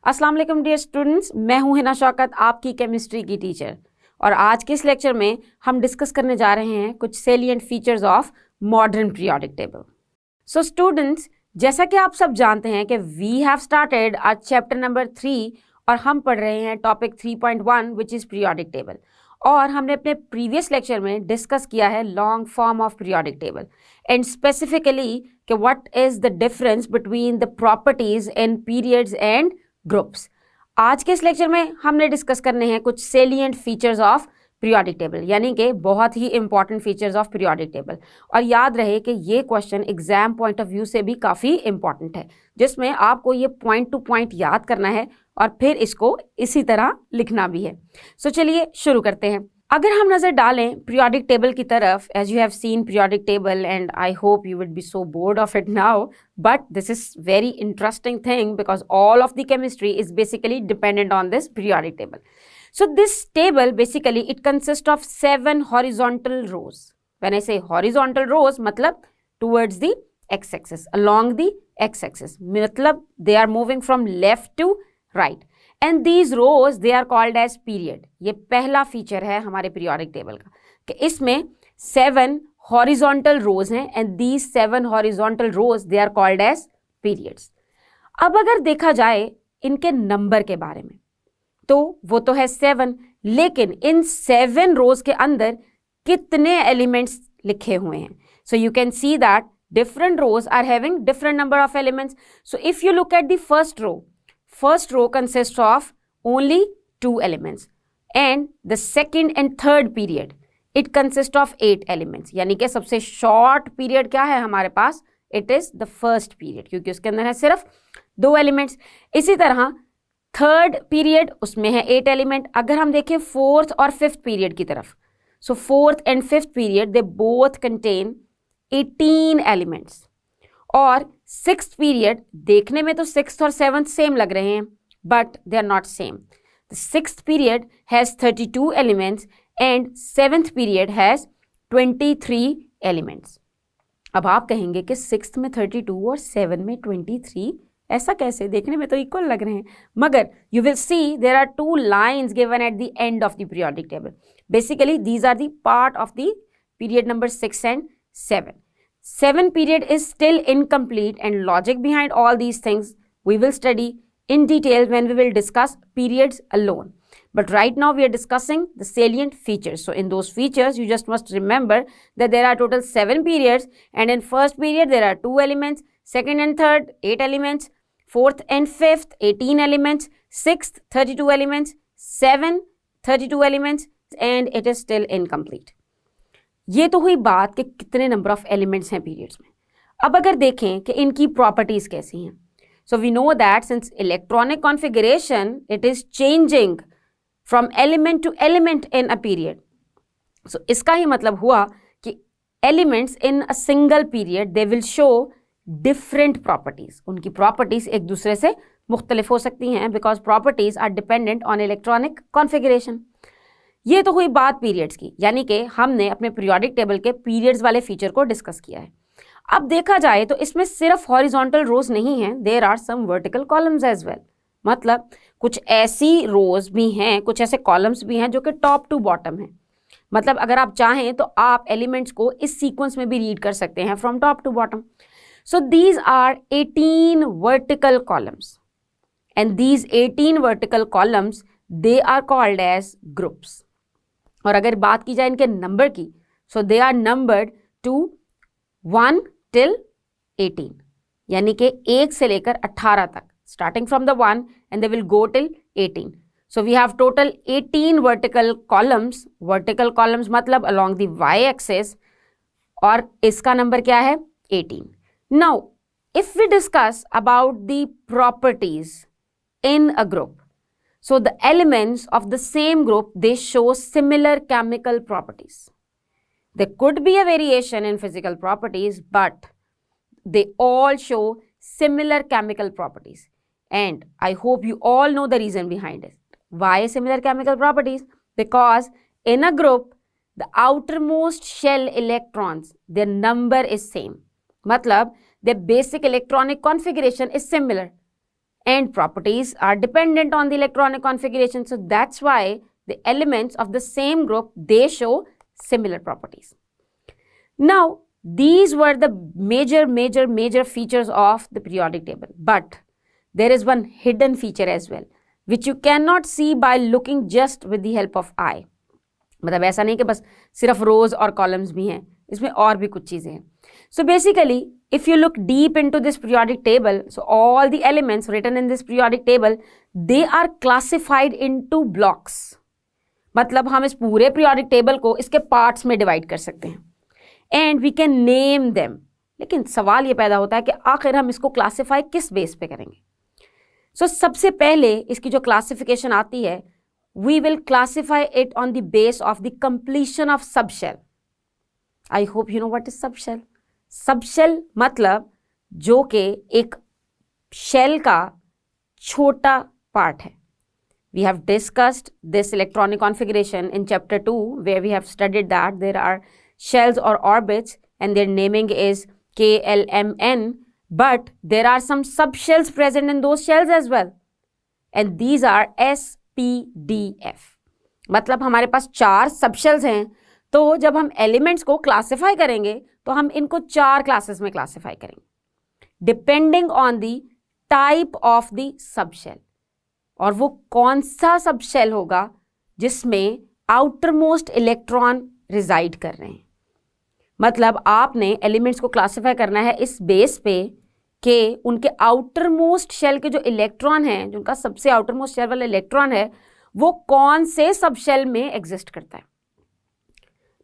अस्सलाम वालेकुम dear students, मैं हूं हिना शौकत, आपकी केमिस्ट्री की टीचर। और आज के इस लेक्चर में हम डिस्कस करने जा रहे हैं कुछ salient features of modern periodic table. So students, जैसा कि आप सब जानते हैं कि we have started our chapter number 3 और हम पढ़ रहे हैं topic 3.1 which is periodic table. और हमने अपने प्रीवियस लेक्चर में डिस्कस किया है long form of periodic table and specifically कि what is the difference between the properties in periods and groups. आज के इस लेक्चर में हमने डिस्कस करने हैं कुछ salient features of periodic table, यानी कि बहुत ही important features of periodic table. और याद रहे कि ये question exam point of view से भी काफ़ी इंपॉर्टेंट है, जिसमें आपको ये पॉइंट टू पॉइंट याद करना है और फिर इसको इसी तरह लिखना भी है। सो चलिए शुरू करते हैं। अगर हम नज़र डालें पीरियोडिक टेबल की तरफ, as you have seen periodic table and I hope you would be so bored of it now, but this is very interesting thing because all of the chemistry is basically dependent on this periodic table. So this table basically it consists of 7 horizontal rows. When I say horizontal rows, मतलब towards the x-axis, along the x-axis, मतलब they are moving from left to right. And these rows they are called as period. ये पहला feature है हमारे periodic table का कि इसमें 7 horizontal rows हैं and these 7 horizontal rows they are called as periods. अब अगर देखा जाए इनके नंबर के बारे में तो वो तो है 7, लेकिन इन 7 रोज के अंदर कितने एलिमेंट्स लिखे हुए हैं. So you can see that different rows are having different number of elements. So if you look at the first row consist of only 2 elements and the second and third period it consist of 8 elements. यानी कि सबसे short period क्या है हमारे पास? It is the first period, क्योंकि उसके अंदर है सिर्फ 2 एलिमेंट्स. इसी तरह थर्ड पीरियड उसमें है 8 एलिमेंट. अगर हम देखें फोर्थ और फिफ्थ पीरियड की तरफ, so fourth and fifth period they both contain 18 elements. और सिक्स्थ पीरियड देखने में तो सिक्स्थ और सेवंथ सेम लग रहे हैं, but they are not same. The sixth period has 32 elements and seventh period has 23 elements. अब आप कहेंगे कि सिक्स्थ में 32 और 7 में 23, ऐसा कैसे? देखने में तो इक्वल लग रहे हैं. मगर you will see there are 2 lines given at the end of the periodic table. Basically these are the part of the period number 6 and 7. 7 period is still incomplete and logic behind all these things we will study in detail when we will discuss periods alone. But right now we are discussing the salient features. So in those features you just must remember that there are total 7 periods and in first period there are 2 elements, second and third 8 elements, fourth and fifth 18 elements, sixth 32 elements, 7 32 elements and it is still incomplete. ये तो हुई बात कि कितने number of elements हैं periods में. अब अगर देखें कि इनकी प्रॉपर्टीज कैसी हैं, so we know that since electronic configuration it is changing from element to element in a period. So इसका ही मतलब हुआ कि elements in a single period they will show different properties. उनकी प्रॉपर्टीज एक दूसरे से मुख्तलिफ हो सकती हैं because properties are dependent on electronic configuration. ये तो हुई बात पीरियड्स की, यानी कि हमने अपने पीरियोडिक टेबल के पीरियड्स वाले फीचर को डिस्कस किया है. अब देखा जाए तो इसमें सिर्फ हॉरिजॉन्टल रोज नहीं हैं, there are some vertical columns as well. मतलब कुछ ऐसी रोज भी हैं, कुछ ऐसे कॉलम्स भी हैं जो कि टॉप टू बॉटम हैं. मतलब अगर आप चाहें तो आप एलिमेंट्स को इस सीक्वेंस में भी रीड कर सकते हैं from top to bottom. So these are 18 vertical columns and these 18 vertical columns they are called as groups. और अगर बात की जाए इनके नंबर की, so they are numbered to 1 till 18, यानी कि 1 से लेकर 18 तक, starting from the 1 and they will go till 18. So we have total 18 vertical columns. Vertical columns मतलब along the y-axis, और इसका नंबर क्या है? 18. Now, if we discuss about the properties in a group, so the elements of the same group, they show similar chemical properties. There could be a variation in physical properties, but they all show similar chemical properties. And I hope you all know the reason behind it. Why similar chemical properties? Because in a group, the outermost shell electrons, their number is same. मतलब the basic electronic configuration is similar and properties are dependent on the electronic configuration. So that's why the elements of the same group, they show similar properties. Now, these were the major features of the periodic table. But there is one hidden feature as well, which you cannot see by looking just with the help of eye. मतलब ऐसा नहीं कि बस सिर्फ रोज और columns भी हैं, इसमें और भी कुछ चीजें हैं. So basically, if you look deep into this periodic table, so all the elements written in this periodic table, they are classified into blocks. मतलब हम इस पूरे periodic table को इसके parts में divide कर सकते हैं. And we can name them. लेकिन सवाल ये पैदा होता है कि आखिर हम इसको classify किस बेस पे करेंगे. So सबसे पहले इसकी जो classification आती है, we will classify it on the base of the completion of subshell. I hope you know what is subshell. Subshell मतलब जो कि एक shell का छोटा part है. We have discussed this electronic configuration in chapter 2, where we have studied that there are shells or orbits and their naming is K, L, M, N, but there are some subshells present in those shells as well. And these are S, P, D, F. मतलब हमारे पास 4 subshells हैं, तो जब हम elements को classify करेंगे तो हम इनको 4 क्लासेस में क्लासिफाई करेंगे depending on the type of the subshell. और वो कौन सा सबशेल होगा जिसमें आउटर मोस्ट इलेक्ट्रॉन रिजाइड कर रहे हैं. मतलब आपने एलिमेंट्स को क्लासिफाई करना है इस बेस पे कि उनके आउटर मोस्ट शेल के जो इलेक्ट्रॉन हैं, जो उनका सबसे आउटर मोस्ट शेल वाला इलेक्ट्रॉन है, वो कौन से सबशेल में एग्जिस्ट करता है.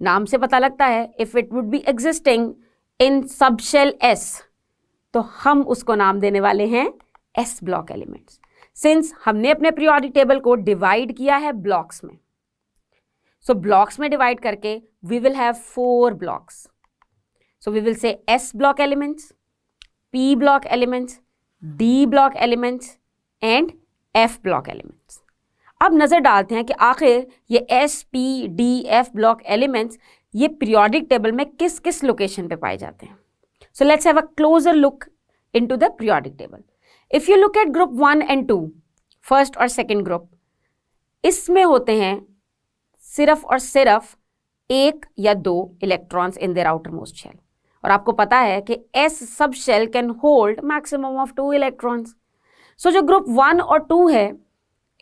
नाम से पता लगता है if it would be existing in subshell S, तो हम उसको नाम देने वाले हैं S ब्लॉक एलिमेंट्स. सिंस हमने अपने पीरियोडिक टेबल को डिवाइड किया है ब्लॉक्स में, सो ब्लॉक्स में डिवाइड करके we will have 4 blocks. So we will say S block elements, P block elements, D block elements and F block elements. अब नजर डालते हैं कि आखिर ये S, P, D, F block elements ये पीरियोडिक टेबल में किस किस लोकेशन पे पाए जाते हैं. So let's have a closer look into the periodic table. If you look at group 1 and 2, first और सेकंड ग्रुप, इसमें होते हैं सिर्फ और सिर्फ 1 या 2 electrons in their outer most shell. और आपको पता है कि S sub shell can hold maximum of 2 electrons. So जो ग्रुप 1 और 2 है,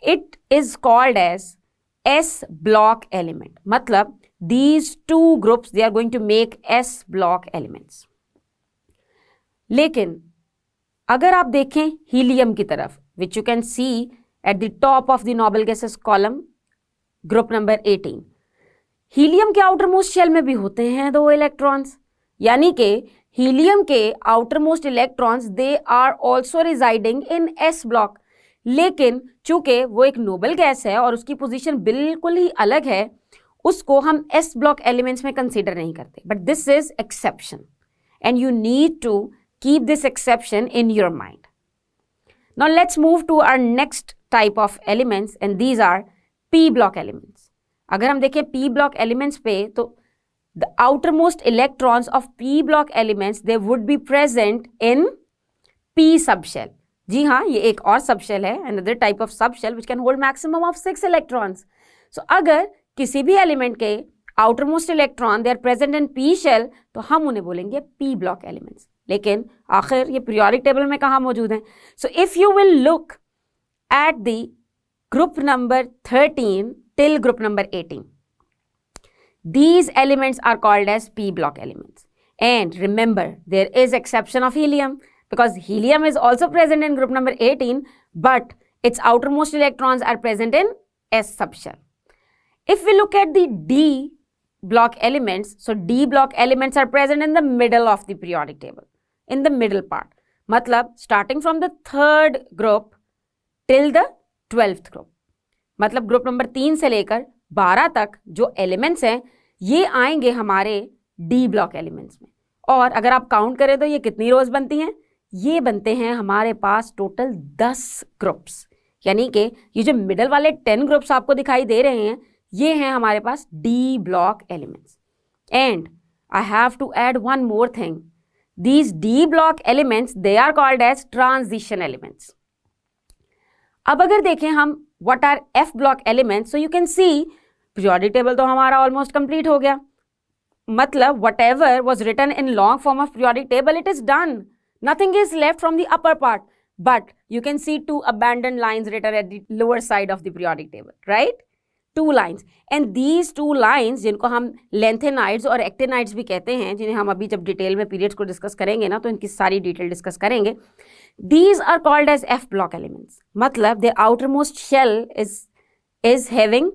it is called as S block element. मतलब these 2 groups they are going to make S block elements. लेकिन अगर आप देखें हीलियम की तरफ, which you can see at the top of the noble gases column, group number 18, helium के outer most shell में भी होते हैं 2 इलेक्ट्रॉन्स. यानी कि हीलियम के outer most electrons they are also residing in S block. लेकिन चूंकि वो एक नोबल गैस है और उसकी पोजीशन बिल्कुल ही अलग है, उसको हम S ब्लॉक एलिमेंट्स में कंसीडर नहीं करते. But this is exception and you need to keep this exception in your mind. Now let's move to our next type of elements and these are P block elements. अगर हम देखें P block elements पे, तो the outer most electrons of P block elements they would be present in P subshell. जी हाँ, ये एक और सबशेल है, another type of subshell which can hold maximum of 6 electrons. So अगर किसी भी एलिमेंट के outermost electron they are present in P shell, तो हम उन्हें बोलेंगे P block elements. लेकिन आखिर ये periodic table में कहाँ मौजूद हैं? So if you will look at the group number 13 till group number 18, these elements are called as P block elements. And remember, there is exception of helium, because helium is also present in group number 18, but its outermost electrons are present in S subshell. If we look at the D block elements, so D block elements are present in the middle of the periodic table, in the middle part. मतलब starting from the 3rd group till the 12th group. मतलब group number 3 से लेकर 12 तक जो elements हैं, ये आएंगे हमारे D ब्लॉक एलिमेंट्स में. और अगर आप काउंट करें तो ये कितनी रोज बनती हैं? ये बनते हैं हमारे पास टोटल 10 ग्रुप्स. यानी कि ये जो मिडल वाले 10 ग्रुप्स आपको दिखाई दे रहे हैं, ये हैं हमारे पास D block elements. And I have to add one more thing. These D block elements they are called as transition elements. अब अगर देखें हम what are F block elements, so you can see periodic table तो हमारा almost complete हो गया. मतलब whatever was written in long form of periodic table, it is done. Nothing is left from the upper part. But you can see two abandoned lines written at the lower side of the periodic table, right? Two lines. And these two lines, जिनको हम lengthenides और actinides भी कहते हैं, जिन्हें हम अभी जब डिटेल में periods को डिस्कस करेंगे ना, तो इनकी सारी डिटेल डिस्कस करेंगे. These are called as F block elements. मतलब their outermost shell is having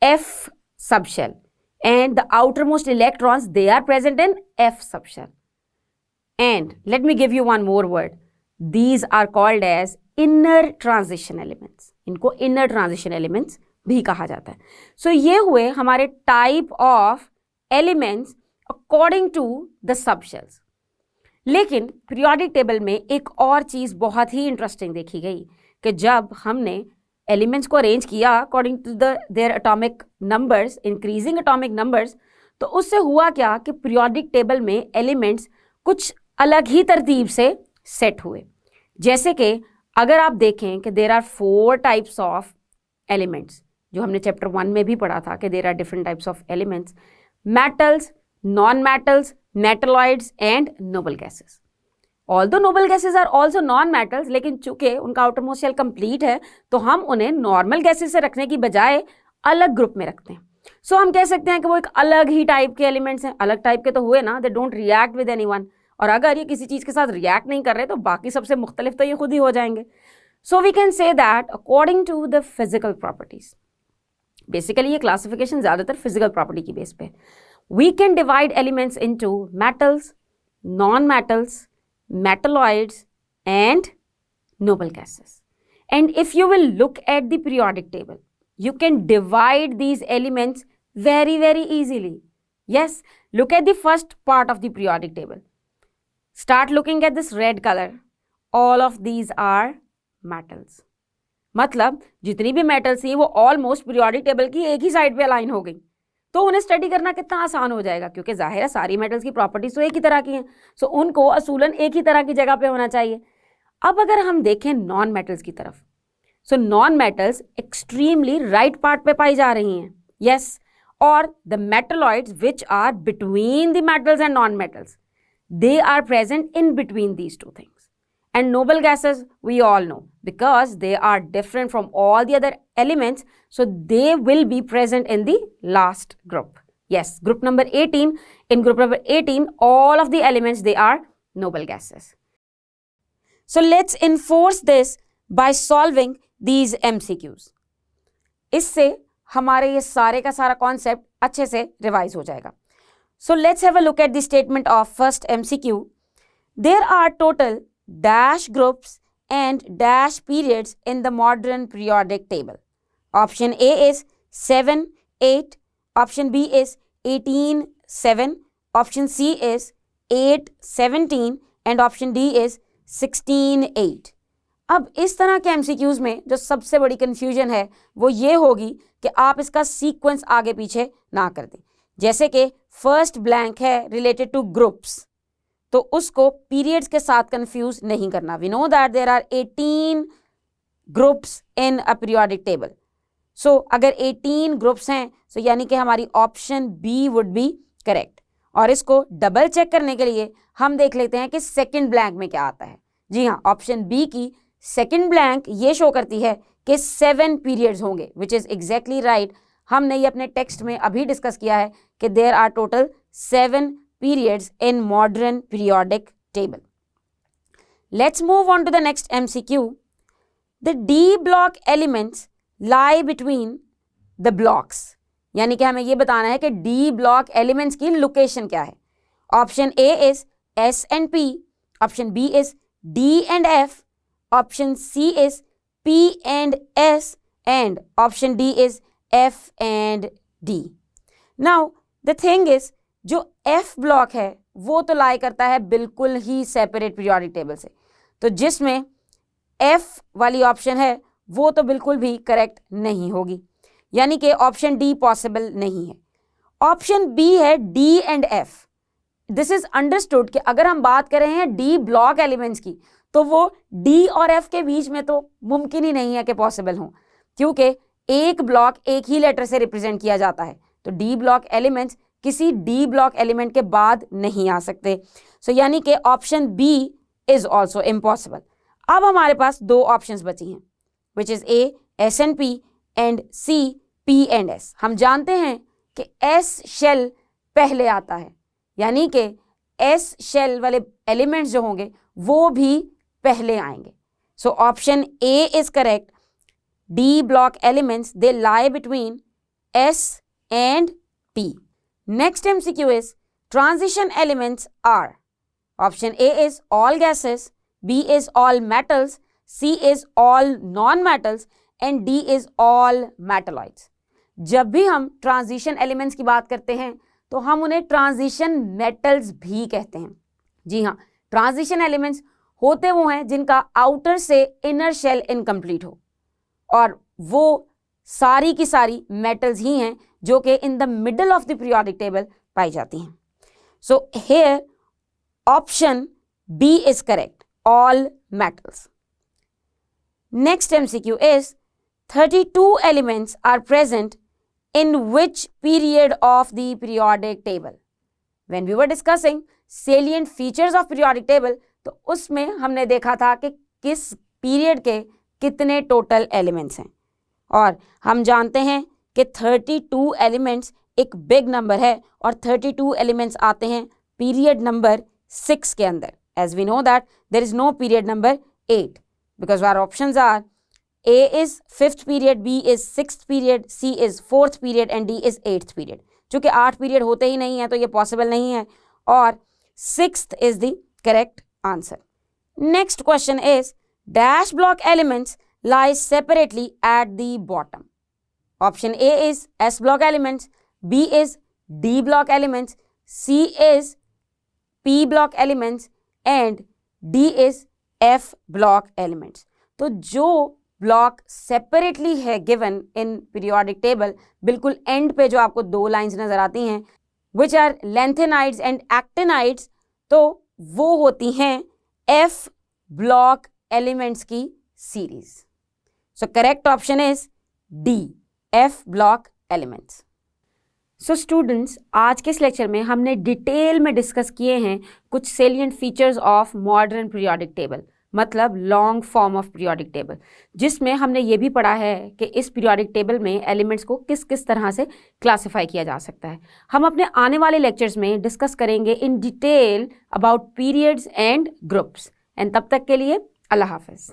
F subshell. And the outermost electrons, they are present in F subshell. And let me give you one more word. These are called as inner transition elements. इनको inner transition elements भी कहा जाता है. So ये हुए हमारे type of elements according to the subshells. लेकिन periodic table में एक और चीज़ बहुत ही interesting देखी गई कि जब हमने एलिमेंट्स को अरेंज किया according to their atomic numbers, increasing atomic numbers, तो उससे हुआ क्या कि पीरियोडिक टेबल में एलिमेंट्स कुछ अलग ही तरतीब से सेट हुए. जैसे कि अगर आप देखें कि there are 4 types of elements, जो हमने चैप्टर 1 में भी पढ़ा था कि there are different types of elements, metals, non metals, metalloids and noble gases. Although noble gases are also non-metals, लेकिन चूंकि उनका आउटरमोस्ट शेल कंप्लीट है तो हम उन्हें नॉर्मल गैसेस से रखने की बजाय अलग ग्रुप में रखते हैं. सो हम कह सकते हैं कि वो एक अलग ही टाइप के एलिमेंट्स हैं. अलग टाइप के तो हुए ना, they don't react with anyone. और अगर ये किसी चीज़ के साथ रिएक्ट नहीं कर रहे तो बाकी सबसे मुख्तलिफ तो ये खुद ही हो जाएंगे. So we can say that according to the physical properties, basically ये क्लासिफिकेशन ज़्यादातर फिजिकल प्रॉपर्टी की बेस पे, we can divide elements into metals, non metals, metalloids and noble gases. And if you will look at the periodic table, you can divide these elements very, very easily. Yes, look at the first part of the periodic table. Start looking at this red color. All of these are metals. मतलब जितनी भी metals थी वो almost periodic table की एक ही side पे align हो गई. तो उन्हें स्टडी करना कितना आसान हो जाएगा, क्योंकि जाहिर है सारी मेटल्स की प्रॉपर्टीज तो एक ही तरह की हैं. सो उनको असूलन एक ही तरह की जगह पे होना चाहिए. अब अगर हम देखें नॉन मेटल्स की तरफ, so non metals extremely right part पे पाई जा रही हैं. यस, और the metalloids which are between the metals and non metals, they are present in between these two things. And noble gases, we all know, because they are different from all the other elements, so they will be present in the last group. Yes, group number 18. In group number 18, all of the elements, they are noble gases. So let's enforce this by solving these MCQs. इससे हमारे ये सारे का सारा concept अच्छे से revise हो जाएगा. So let's have a look at the statement of first MCQ. There are total dash groups and dash periods in the modern periodic table. Option A is 7, 8. Option B is 18, 7. Option C is 8, 17. And option D is 16, 8. अब इस तरह के MCQs में जो सबसे बड़ी confusion है वो ये होगी कि आप इसका सीक्वेंस आगे पीछे ना कर दें. जैसे कि फर्स्ट ब्लैंक है रिलेटेड टू ग्रुप्स, तो उसको पीरियड्स के साथ कंफ्यूज नहीं करना. We know that there are 18 groups in a periodic table. So अगर 18 ग्रुप्स हैं तो यानी कि हमारी option B would be correct. और इसको डबल चेक करने के लिए हम देख लेते हैं कि सेकंड ब्लैंक में क्या आता है. जी हाँ, ऑप्शन बी की सेकंड ब्लैंक ये शो करती है कि 7 पीरियड्स होंगे, विच इज़ एग्जैक्टली राइट. हमने ये अपने टेक्स्ट में अभी डिस्कस किया है कि there are total 7 periods in modern periodic table. Let's move on to the next MCQ. The D block elements lie between the blocks. यानी कि हमें ये बताना है कि D block elements की लोकेशन क्या है. Option A is S and P. Option B is D and F. Option C is P and S. And option D is F and D. Now, the thing is, जो F block है वो तो लाई करता है बिल्कुल ही separate periodic table से. तो जिसमें F वाली ऑप्शन है वो तो बिल्कुल भी करेक्ट नहीं होगी, यानी कि ऑप्शन डी पॉसिबल नहीं है. ऑप्शन बी है D and F. This is understood कि अगर हम बात कर रहे हैं D ब्लॉक एलिमेंट्स की तो वो डी और एफ के बीच में तो मुमकिन ही नहीं है कि पॉसिबल हो, क्योंकि एक ब्लॉक एक ही लेटर से रिप्रेजेंट किया जाता है, तो डी ब्लॉक एलिमेंट्स किसी डी ब्लॉक एलिमेंट के बाद नहीं आ सकते। सो यानी कि option B is also impossible. अब हमारे पास दो ऑप्शंस बची हैं, which is A S and P and C P and S. हम जानते हैं कि एस शेल पहले आता है, यानी कि एस शेल वाले एलिमेंट्स जो होंगे वो भी पहले आएंगे। So option A is correct. D block elements they lie between S and P. Next MCQ is transition elements are. Option A is all gases, B is all metals, C is all non-metals and D is all metalloids. जब भी हम transition elements की बात करते हैं तो हम उन्हें ट्रांजिशन मेटल्स भी कहते हैं। जी हाँ, ट्रांजिशन एलिमेंट्स होते वो हैं जिनका आउटर से इनर शेल इनकम्प्लीट हो, और वो सारी की सारी मेटल्स ही हैं जो कि in the middle of the periodic table पाई जाती हैं। So here option B is correct, all metals. Next MCQ is 32 elements are present in which period of the periodic table? When we were discussing salient features of periodic table, तो उसमें हमने देखा था कि किस पीरियड के कितने total elements हैं, और हम जानते हैं कि 32 एलिमेंट्स एक बिग नंबर है और 32 एलिमेंट्स आते हैं पीरियड नंबर 6 के अंदर। As we know that there is no period number 8 because our options are A is 5th period, B is 6th period, C is 4th period and D is 8th period. चूंकि 8 period होते ही नहीं है तो ये possible नहीं है, और 6th is the correct answer. Next question is dash block elements lie separately at the bottom. Option A is S block elements, B is D block elements, C is P block elements and D is F block elements. तो जो block separately है given in periodic table, बिल्कुल end पे जो आपको दो lines नजर आती हैं, which are lanthanides and actinides, तो वो होती हैं एफ ब्लॉक एलिमेंट्स की series. So correct option is D, F block elements. So students, आज के इस लेक्चर में हमने डिटेल में डिस्कस किए हैं कुछ salient features of modern periodic table, मतलब long form of periodic table, जिसमें हमने ये भी पढ़ा है कि इस पीरियोडिक टेबल में एलिमेंट्स को किस किस तरह से क्लासिफाई किया जा सकता है। हम अपने आने वाले लेक्चर्स में डिस्कस करेंगे in detail about periods and groups. And तब तक के लिए अल्लाह हाफिज़।